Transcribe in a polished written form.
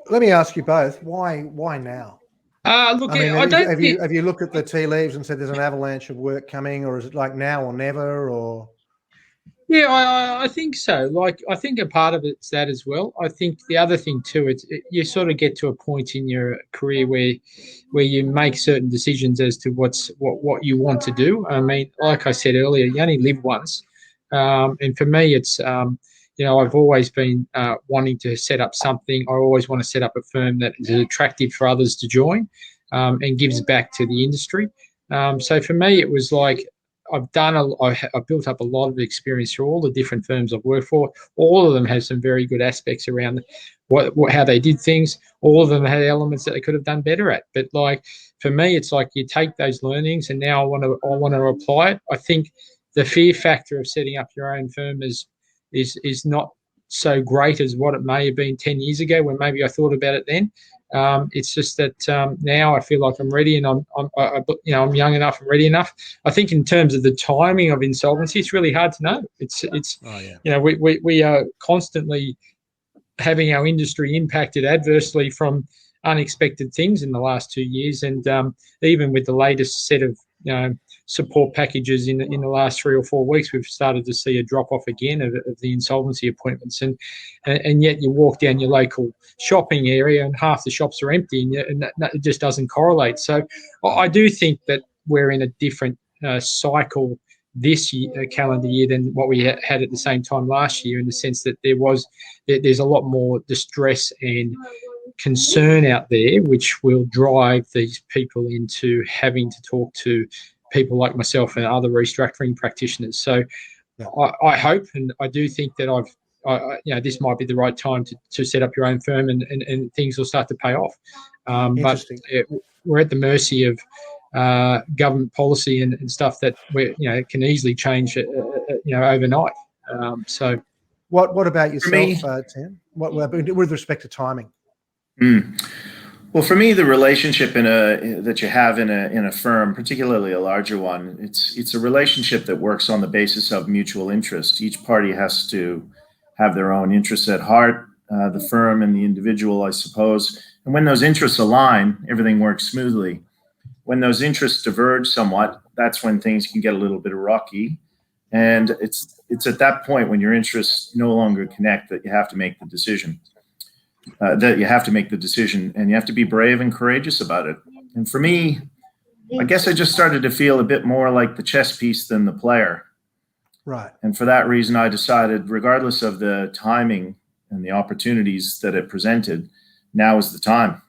let me ask you both, why now? Look, I mean, I don't think. have you looked at the tea leaves and said there's an avalanche of work coming, or is it like now or never, or? Yeah, I think so. Like, I think a part of it's that as well. I think the other thing too, you sort of get to a point in your career where you make certain decisions as to what you want to do. I mean, like I said earlier, you only live once, and for me, it's I've always been wanting to set up something. I always want to set up a firm that is attractive for others to join, and gives back to the industry. So for me, it was like I've built up a lot of experience through all the different firms I've worked for. All of them have some very good aspects around how they did things. All of them had elements that they could have done better at. But like for me, it's like you take those learnings and now I want to apply it. I think the fear factor of setting up your own firm is not so great as what it may have been 10 years ago when maybe I thought about it then. It's just that now I feel like I'm ready, and I'm young enough and ready enough. I think in terms of the timing of insolvency, it's really hard to know. We are constantly having our industry impacted adversely from unexpected things in the last 2 years, and even with the latest set of support packages in the last 3 or 4 weeks, we've started to see a drop off again of the insolvency appointments, and yet you walk down your local shopping area and half the shops are empty, and it just doesn't correlate. So I do think that we're in a different cycle this year, calendar year, than what we had at the same time last year, in the sense that there's a lot more distress and concern out there, which will drive these people into having to talk to people like myself and other restructuring practitioners. So I hope, and I do think that this might be the right time to set up your own firm, and things will start to pay off. But we're at the mercy of government policy and stuff that can easily change overnight. So what about yourself, Tim? What with respect to timing? Well, for me, the relationship that you have in a firm, particularly a larger one, it's a relationship that works on the basis of mutual interest. Each party has to have their own interests at heart, the firm and the individual, I suppose. And when those interests align, everything works smoothly. When those interests diverge somewhat, that's when things can get a little bit rocky. And it's at that point, when your interests no longer connect, that you have to make the decision. And you have to be brave and courageous about it. And for me, I guess I just started to feel a bit more like the chess piece than the player. Right. And for that reason, I decided, regardless of the timing and the opportunities that it presented, now is the time.